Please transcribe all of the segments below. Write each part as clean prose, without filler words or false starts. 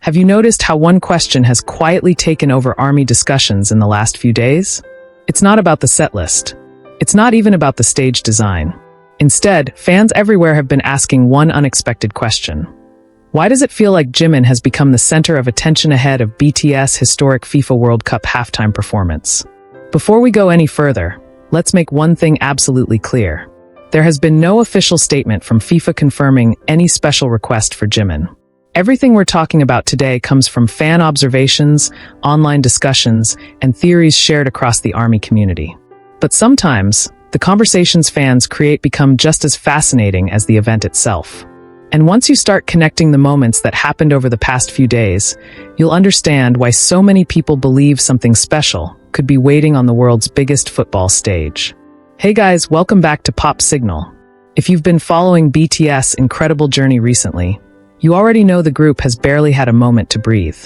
Have you noticed how one question has quietly taken over ARMY discussions in the last few days? It's not about the set list. It's not even about the stage design. Instead, fans everywhere have been asking one unexpected question. Why does it feel like Jimin has become the center of attention ahead of BTS' historic FIFA World Cup halftime performance? Before we go any further, let's make one thing absolutely clear. There has been no official statement from FIFA confirming any special request for Jimin. Everything we're talking about today comes from fan observations, online discussions, and theories shared across the ARMY community. But sometimes, the conversations fans create become just as fascinating as the event itself. And once you start connecting the moments that happened over the past few days, you'll understand why so many people believe something special could be waiting on the world's biggest football stage. Hey guys, welcome back to Pop Signal. If you've been following BTS' incredible journey recently, you already know the group has barely had a moment to breathe.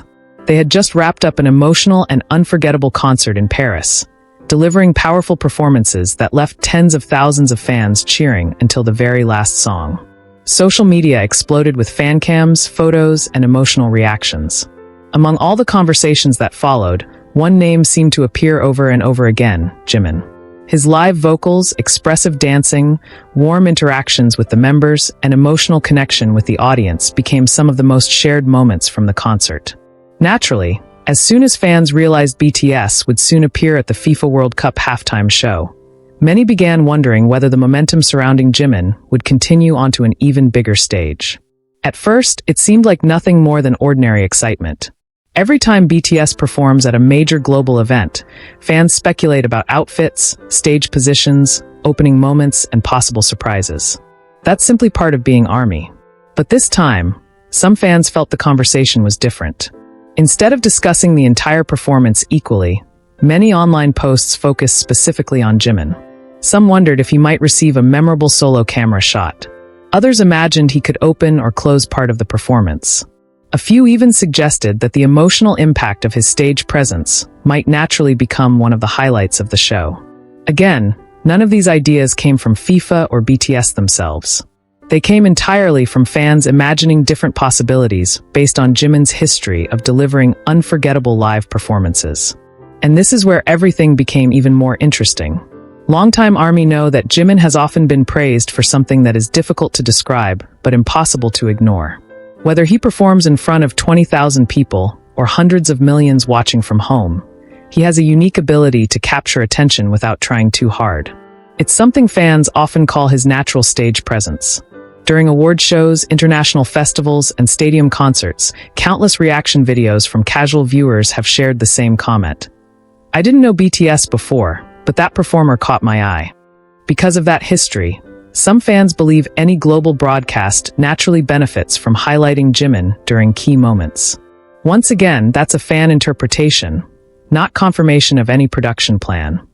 They had just wrapped up an emotional and unforgettable concert in Paris, delivering powerful performances that left tens of thousands of fans cheering until the very last song. Social media exploded with fan cams, photos, and emotional reactions. Among all the conversations that followed, one name seemed to appear over and over again: Jimin. His live vocals, expressive dancing, warm interactions with the members, and emotional connection with the audience became some of the most shared moments from the concert. Naturally, as soon as fans realized BTS would soon appear at the FIFA World Cup halftime show, many began wondering whether the momentum surrounding Jimin would continue onto an even bigger stage. At first, it seemed like nothing more than ordinary excitement. Every time BTS performs at a major global event, fans speculate about outfits, stage positions, opening moments, and possible surprises. That's simply part of being ARMY. But this time, some fans felt the conversation was different. Instead of discussing the entire performance equally, many online posts focused specifically on Jimin. Some wondered if he might receive a memorable solo camera shot. Others imagined he could open or close part of the performance. A few even suggested that the emotional impact of his stage presence might naturally become one of the highlights of the show. Again, none of these ideas came from FIFA or BTS themselves. They came entirely from fans imagining different possibilities based on Jimin's history of delivering unforgettable live performances. And this is where everything became even more interesting. Longtime ARMY know that Jimin has often been praised for something that is difficult to describe but impossible to ignore. Whether he performs in front of 20,000 people or hundreds of millions watching from home, he has a unique ability to capture attention without trying too hard. It's something fans often call his natural stage presence. During award shows, international festivals, and stadium concerts, countless reaction videos from casual viewers have shared the same comment. I didn't know BTS before, but that performer caught my eye. Because of that history, some fans believe any global broadcast naturally benefits from highlighting Jimin during key moments. Once again, that's a fan interpretation, not confirmation of any production plan.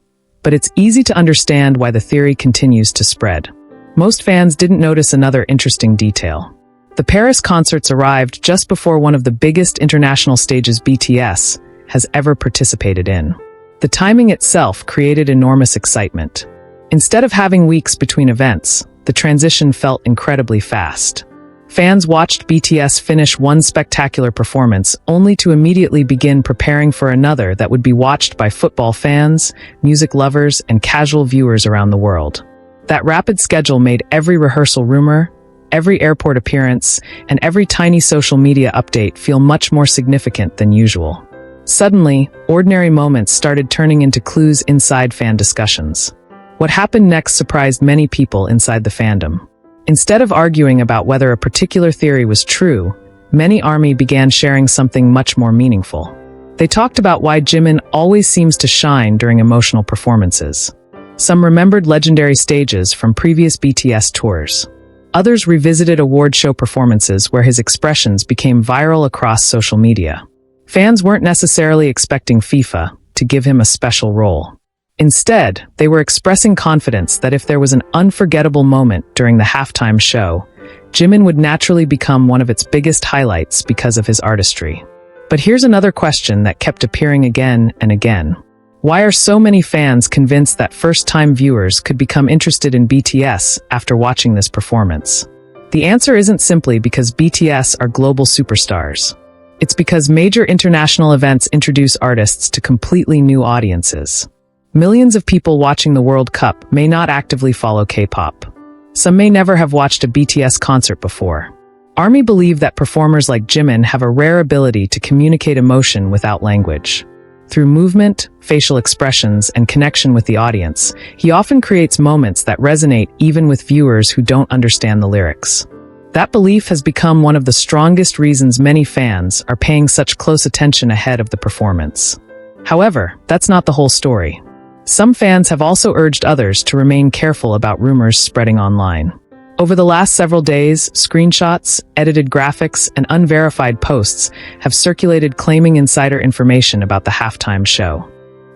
But it's easy to understand why the theory continues to spread. Most fans didn't notice another interesting detail. The Paris concerts arrived just before one of the biggest international stages BTS has ever participated in. The timing itself created enormous excitement. Instead of having weeks between events, the transition felt incredibly fast. Fans watched BTS finish one spectacular performance only to immediately begin preparing for another that would be watched by football fans, music lovers, and casual viewers around the world. That rapid schedule made every rehearsal rumor, every airport appearance, and every tiny social media update feel much more significant than usual. Suddenly, ordinary moments started turning into clues inside fan discussions. What happened next surprised many people inside the fandom. Instead of arguing about whether a particular theory was true, many ARMY began sharing something much more meaningful. They talked about why Jimin always seems to shine during emotional performances. Some remembered legendary stages from previous BTS tours. Others revisited award show performances where his expressions became viral across social media. Fans weren't necessarily expecting FIFA to give him a special role. Instead, they were expressing confidence that if there was an unforgettable moment during the halftime show, Jimin would naturally become one of its biggest highlights because of his artistry. But here's another question that kept appearing again and again. Why are so many fans convinced that first-time viewers could become interested in BTS after watching this performance? The answer isn't simply because BTS are global superstars. It's because major international events introduce artists to completely new audiences. Millions of people watching the World Cup may not actively follow K-pop. Some may never have watched a BTS concert before. ARMY believe that performers like Jimin have a rare ability to communicate emotion without language. Through movement, facial expressions, and connection with the audience, he often creates moments that resonate even with viewers who don't understand the lyrics. That belief has become one of the strongest reasons many fans are paying such close attention ahead of the performance. However, that's not the whole story. Some fans have also urged others to remain careful about rumors spreading online. Over the last several days, screenshots, edited graphics, and unverified posts have circulated claiming insider information about the halftime show.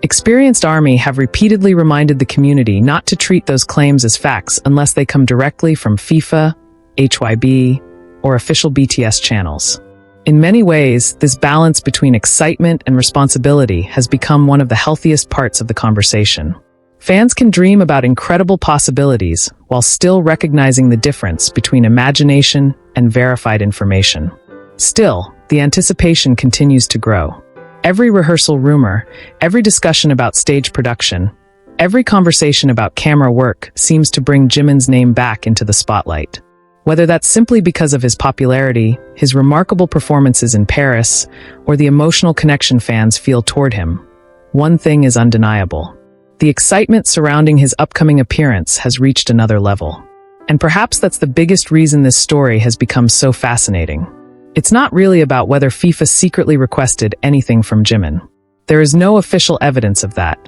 Experienced ARMY have repeatedly reminded the community not to treat those claims as facts unless they come directly from FIFA, HYB, or official BTS channels. In many ways, this balance between excitement and responsibility has become one of the healthiest parts of the conversation. Fans can dream about incredible possibilities while still recognizing the difference between imagination and verified information. Still, the anticipation continues to grow. Every rehearsal rumor, every discussion about stage production, every conversation about camera work seems to bring Jimin's name back into the spotlight. Whether that's simply because of his popularity, his remarkable performances in Paris, or the emotional connection fans feel toward him, one thing is undeniable. The excitement surrounding his upcoming appearance has reached another level. And perhaps that's the biggest reason this story has become so fascinating. It's not really about whether FIFA secretly requested anything from Jimin. There is no official evidence of that.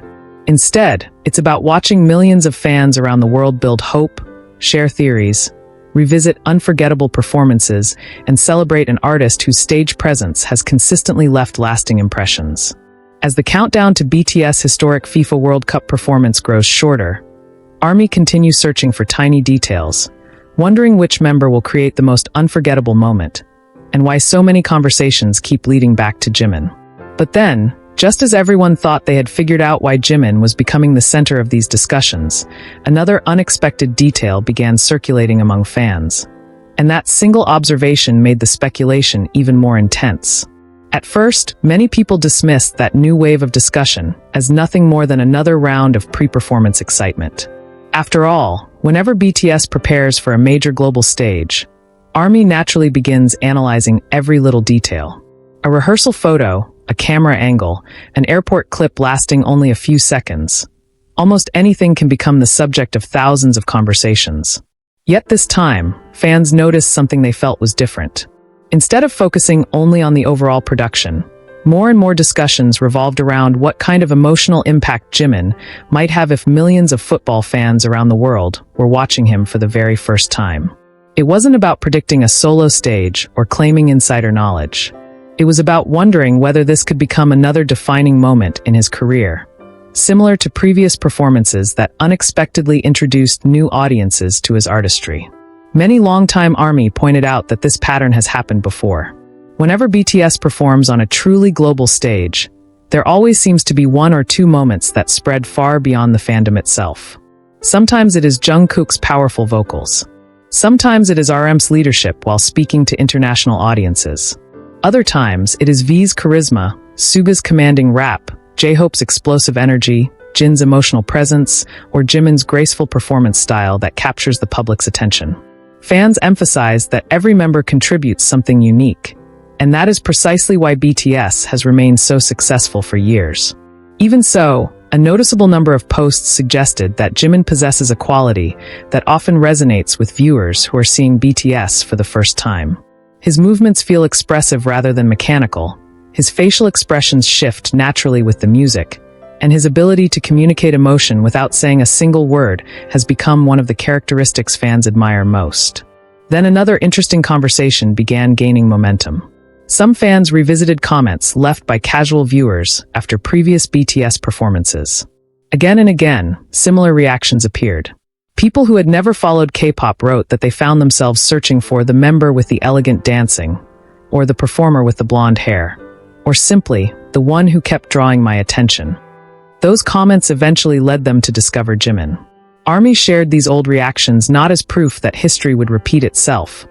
Instead, it's about watching millions of fans around the world build hope, share theories, revisit unforgettable performances, and celebrate an artist whose stage presence has consistently left lasting impressions. As the countdown to BTS' historic FIFA World Cup performance grows shorter, ARMY continues searching for tiny details, wondering which member will create the most unforgettable moment, and why so many conversations keep leading back to Jimin. But then, just as everyone thought they had figured out why Jimin was becoming the center of these discussions, another unexpected detail began circulating among fans. And that single observation made the speculation even more intense. At first, many people dismissed that new wave of discussion as nothing more than another round of pre-performance excitement. After all, whenever BTS prepares for a major global stage, ARMY naturally begins analyzing every little detail. A rehearsal photo, a camera angle, an airport clip lasting only a few seconds. Almost anything can become the subject of thousands of conversations. Yet this time, fans noticed something they felt was different. Instead of focusing only on the overall production, more and more discussions revolved around what kind of emotional impact Jimin might have if millions of football fans around the world were watching him for the very first time. It wasn't about predicting a solo stage or claiming insider knowledge. It was about wondering whether this could become another defining moment in his career, similar to previous performances that unexpectedly introduced new audiences to his artistry. Many longtime ARMY pointed out that this pattern has happened before. Whenever BTS performs on a truly global stage, there always seems to be one or two moments that spread far beyond the fandom itself. Sometimes it is Jungkook's powerful vocals. Sometimes it is RM's leadership while speaking to international audiences. Other times, it is V's charisma, Suga's commanding rap, J-Hope's explosive energy, Jin's emotional presence, or Jimin's graceful performance style that captures the public's attention. Fans emphasize that every member contributes something unique, and that is precisely why BTS has remained so successful for years. Even so, a noticeable number of posts suggested that Jimin possesses a quality that often resonates with viewers who are seeing BTS for the first time. His movements feel expressive rather than mechanical, his facial expressions shift naturally with the music, and his ability to communicate emotion without saying a single word has become one of the characteristics fans admire most. Then another interesting conversation began gaining momentum. Some fans revisited comments left by casual viewers after previous BTS performances. Again and again, similar reactions appeared. People who had never followed K-pop wrote that they found themselves searching for the member with the elegant dancing, or the performer with the blonde hair, or simply, the one who kept drawing my attention. Those comments eventually led them to discover Jimin. ARMY shared these old reactions not as proof that history would repeat itself,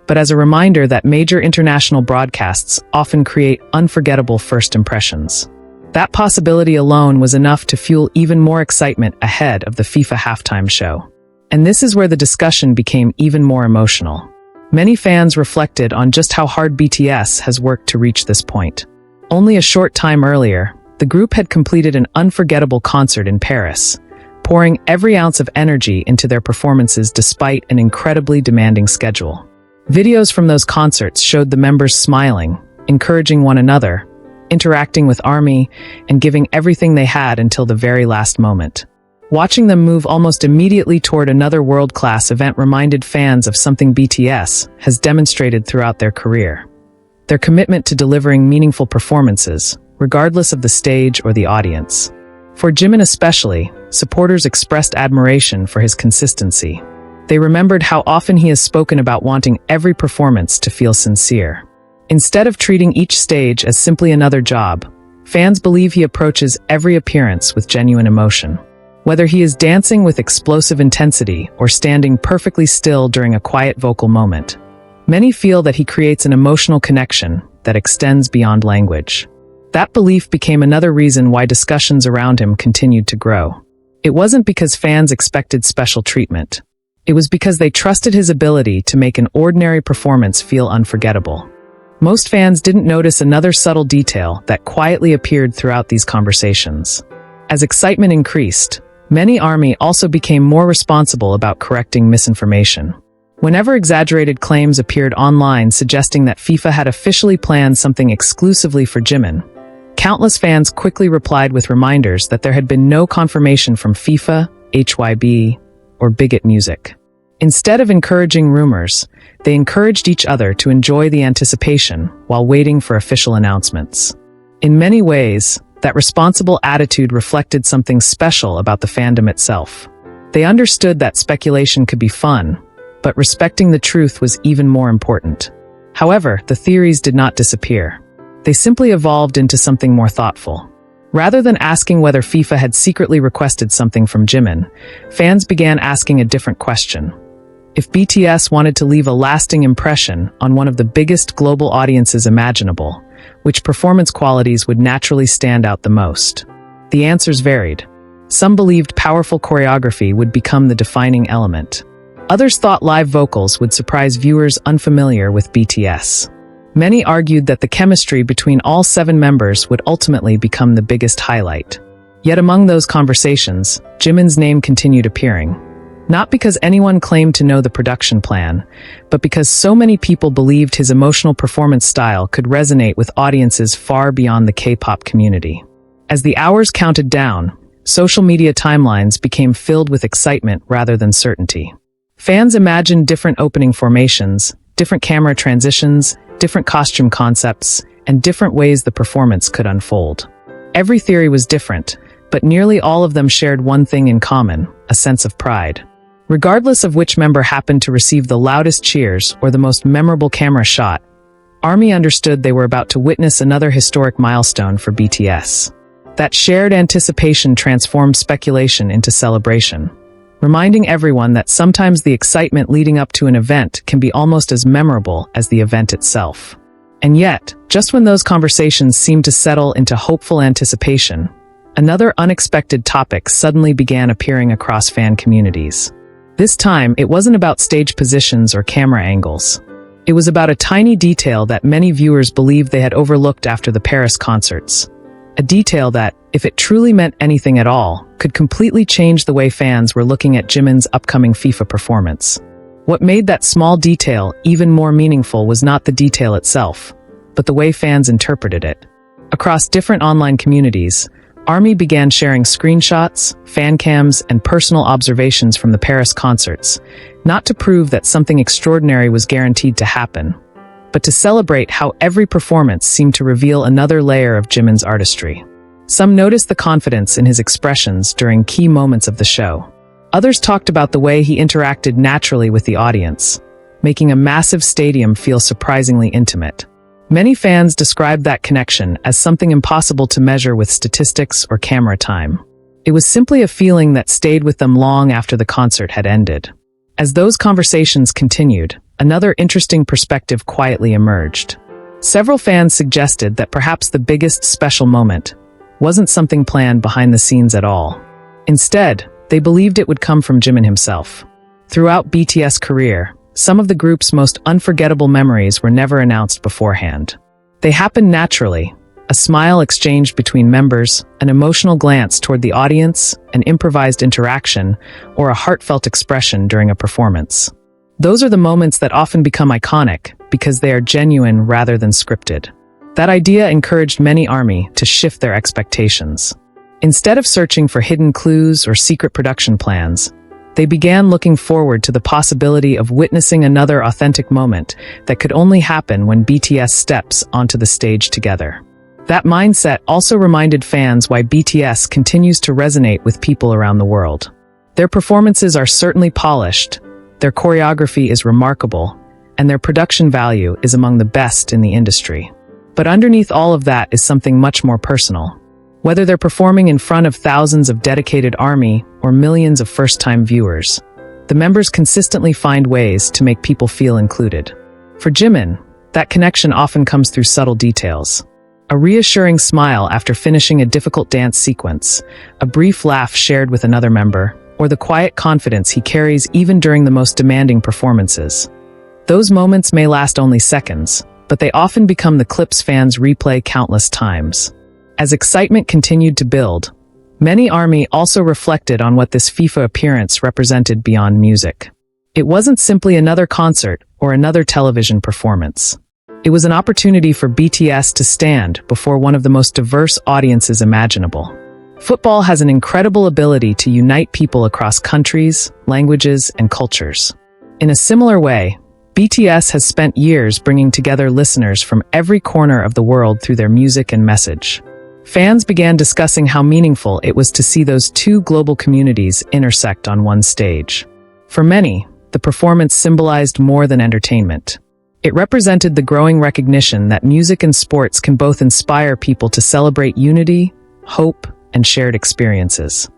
but as a reminder that major international broadcasts often create unforgettable first impressions. That possibility alone was enough to fuel even more excitement ahead of the FIFA halftime show. And this is where the discussion became even more emotional. Many fans reflected on just how hard BTS has worked to reach this point. Only a short time earlier, the group had completed an unforgettable concert in Paris, pouring every ounce of energy into their performances despite an incredibly demanding schedule. Videos from those concerts showed the members smiling, encouraging one another, interacting with ARMY, and giving everything they had until the very last moment. Watching them move almost immediately toward another world-class event reminded fans of something BTS has demonstrated throughout their career: their commitment to delivering meaningful performances, regardless of the stage or the audience. For Jimin especially, supporters expressed admiration for his consistency. They remembered how often he has spoken about wanting every performance to feel sincere. Instead of treating each stage as simply another job, fans believe he approaches every appearance with genuine emotion. Whether he is dancing with explosive intensity or standing perfectly still during a quiet vocal moment, many feel that he creates an emotional connection that extends beyond language. That belief became another reason why discussions around him continued to grow. It wasn't because fans expected special treatment. It was because they trusted his ability to make an ordinary performance feel unforgettable. Most fans didn't notice another subtle detail that quietly appeared throughout these conversations. As excitement increased, many ARMY also became more responsible about correcting misinformation. Whenever exaggerated claims appeared online suggesting that FIFA had officially planned something exclusively for Jimin, countless fans quickly replied with reminders that there had been no confirmation from FIFA, HYB, or BIGHIT Music. Instead of encouraging rumors, they encouraged each other to enjoy the anticipation while waiting for official announcements. In many ways, that responsible attitude reflected something special about the fandom itself. They understood that speculation could be fun, but respecting the truth was even more important. However, the theories did not disappear. They simply evolved into something more thoughtful. Rather than asking whether FIFA had secretly requested something from Jimin, fans began asking a different question. If BTS wanted to leave a lasting impression on one of the biggest global audiences imaginable, which performance qualities would naturally stand out the most? The answers varied. Some believed powerful choreography would become the defining element. Others thought live vocals would surprise viewers unfamiliar with BTS. Many argued that the chemistry between all 7 members would ultimately become the biggest highlight. Yet among those conversations, Jimin's name continued appearing. Not because anyone claimed to know the production plan, but because so many people believed his emotional performance style could resonate with audiences far beyond the K-pop community. As the hours counted down, social media timelines became filled with excitement rather than certainty. Fans imagined different opening formations, different camera transitions, different costume concepts, and different ways the performance could unfold. Every theory was different, but nearly all of them shared one thing in common: a sense of pride. Regardless of which member happened to receive the loudest cheers or the most memorable camera shot, ARMY understood they were about to witness another historic milestone for BTS. That shared anticipation transformed speculation into celebration, reminding everyone that sometimes the excitement leading up to an event can be almost as memorable as the event itself. And yet, just when those conversations seemed to settle into hopeful anticipation, another unexpected topic suddenly began appearing across fan communities. This time, it wasn't about stage positions or camera angles. It was about a tiny detail that many viewers believed they had overlooked after the Paris concerts. A detail that, if it truly meant anything at all, could completely change the way fans were looking at Jimin's upcoming FIFA performance. What made that small detail even more meaningful was not the detail itself, but the way fans interpreted it. Across different online communities, ARMY began sharing screenshots, fan cams, and personal observations from the Paris concerts, not to prove that something extraordinary was guaranteed to happen, but to celebrate how every performance seemed to reveal another layer of Jimin's artistry. Some noticed the confidence in his expressions during key moments of the show. Others talked about the way he interacted naturally with the audience, making a massive stadium feel surprisingly intimate. Many fans described that connection as something impossible to measure with statistics or camera time. It was simply a feeling that stayed with them long after the concert had ended. As those conversations continued, another interesting perspective quietly emerged. Several fans suggested that perhaps the biggest special moment wasn't something planned behind the scenes at all. Instead, they believed it would come from Jimin himself. Throughout BTS' career, some of the group's most unforgettable memories were never announced beforehand. They happened naturally, a smile exchanged between members, an emotional glance toward the audience, an improvised interaction, or a heartfelt expression during a performance. Those are the moments that often become iconic because they are genuine rather than scripted. That idea encouraged many ARMY to shift their expectations. Instead of searching for hidden clues or secret production plans, they began looking forward to the possibility of witnessing another authentic moment that could only happen when BTS steps onto the stage together. That mindset also reminded fans why BTS continues to resonate with people around the world. Their performances are certainly polished, their choreography is remarkable, and their production value is among the best in the industry. But underneath all of that is something much more personal. Whether they're performing in front of thousands of dedicated ARMY or millions of first-time viewers, the members consistently find ways to make people feel included. For Jimin, that connection often comes through subtle details. A reassuring smile after finishing a difficult dance sequence, a brief laugh shared with another member, or the quiet confidence he carries even during the most demanding performances. Those moments may last only seconds, but they often become the clips fans replay countless times. As excitement continued to build, many ARMY also reflected on what this FIFA appearance represented beyond music. It wasn't simply another concert or another television performance. It was an opportunity for BTS to stand before one of the most diverse audiences imaginable. Football has an incredible ability to unite people across countries, languages, and cultures. In a similar way, BTS has spent years bringing together listeners from every corner of the world through their music and message. Fans began discussing how meaningful it was to see those two global communities intersect on one stage. For many, the performance symbolized more than entertainment. It represented the growing recognition that music and sports can both inspire people to celebrate unity, hope, and shared experiences.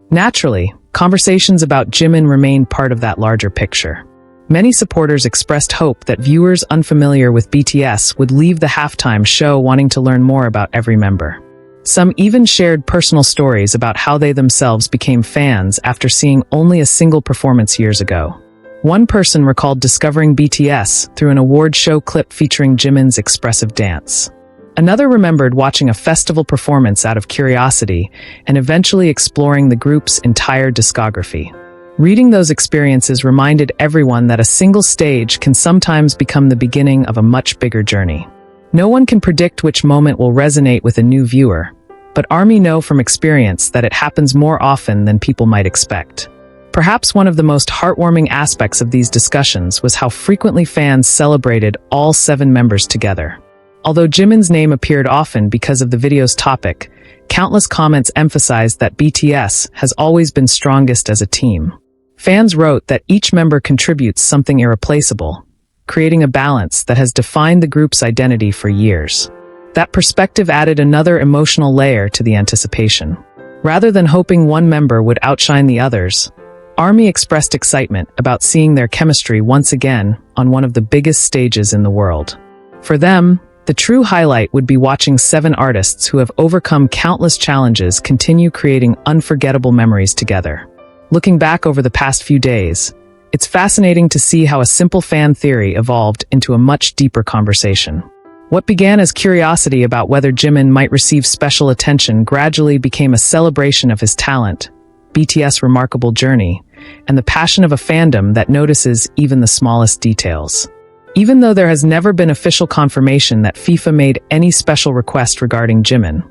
Naturally, conversations about Jimin remained part of that larger picture. Many supporters expressed hope that viewers unfamiliar with BTS would leave the halftime show wanting to learn more about every member. Some even shared personal stories about how they themselves became fans after seeing only a single performance years ago. One person recalled discovering BTS through an award show clip featuring Jimin's expressive dance. Another remembered watching a festival performance out of curiosity and eventually exploring the group's entire discography. Reading those experiences reminded everyone that a single stage can sometimes become the beginning of a much bigger journey. No one can predict which moment will resonate with a new viewer, but ARMY know from experience that it happens more often than people might expect. Perhaps one of the most heartwarming aspects of these discussions was how frequently fans celebrated all 7 members together. Although Jimin's name appeared often because of the video's topic, countless comments emphasized that BTS has always been strongest as a team. Fans wrote that each member contributes something irreplaceable, creating a balance that has defined the group's identity for years. That perspective added another emotional layer to the anticipation. Rather than hoping one member would outshine the others, ARMY expressed excitement about seeing their chemistry once again on one of the biggest stages in the world. For them, the true highlight would be watching 7 artists who have overcome countless challenges continue creating unforgettable memories together. Looking back over the past few days, it's fascinating to see how a simple fan theory evolved into a much deeper conversation. What began as curiosity about whether Jimin might receive special attention gradually became a celebration of his talent, BTS' remarkable journey, and the passion of a fandom that notices even the smallest details. Even though there has never been official confirmation that FIFA made any special request regarding Jimin,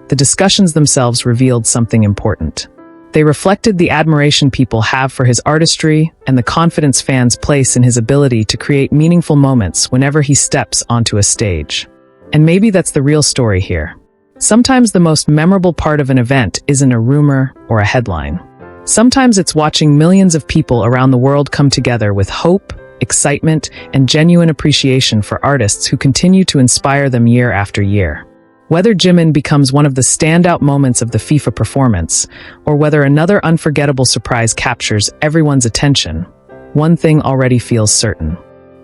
the discussions themselves revealed something important. They reflected the admiration people have for his artistry and the confidence fans place in his ability to create meaningful moments whenever he steps onto a stage. And maybe that's the real story here. Sometimes the most memorable part of an event isn't a rumor or a headline. Sometimes it's watching millions of people around the world come together with hope, excitement, and genuine appreciation for artists who continue to inspire them year after year. Whether Jimin becomes one of the standout moments of the FIFA performance, or whether another unforgettable surprise captures everyone's attention, one thing already feels certain.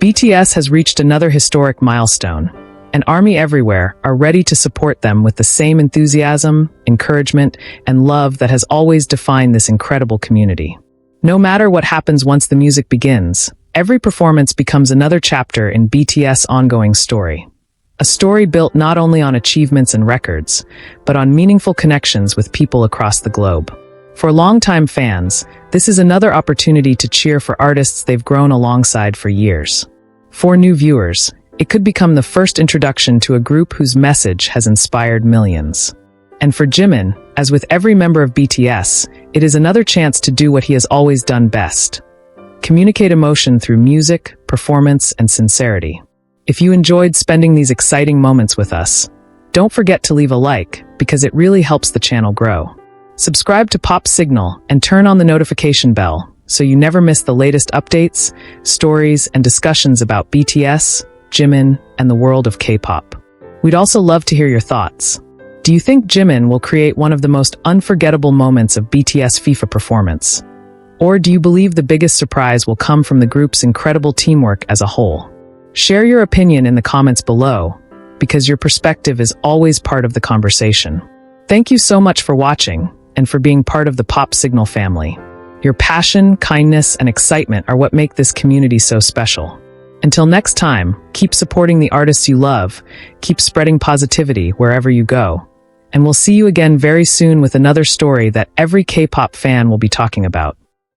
BTS has reached another historic milestone, and ARMY everywhere are ready to support them with the same enthusiasm, encouragement, and love that has always defined this incredible community. No matter what happens once the music begins, every performance becomes another chapter in BTS' ongoing story. A story built not only on achievements and records, but on meaningful connections with people across the globe. For longtime fans, this is another opportunity to cheer for artists they've grown alongside for years. For new viewers, it could become the first introduction to a group whose message has inspired millions. And for Jimin, as with every member of BTS, it is another chance to do what he has always done best: communicate emotion through music, performance, and sincerity. If you enjoyed spending these exciting moments with us, don't forget to leave a like, because it really helps the channel grow. Subscribe to Pop Signal and turn on the notification bell so you never miss the latest updates, stories, and discussions about BTS, Jimin, and the world of K-pop. We'd also love to hear your thoughts. Do you think Jimin will create one of the most unforgettable moments of BTS FIFA performance? Or do you believe the biggest surprise will come from the group's incredible teamwork as a whole? Share your opinion in the comments below, because your perspective is always part of the conversation. Thank you so much for watching and for being part of the Pop Signal family. Your passion, kindness, and excitement are what make this community so special. Until next time, keep supporting the artists you love, keep spreading positivity wherever you go, and we'll see you again very soon with another story that every K-pop fan will be talking about.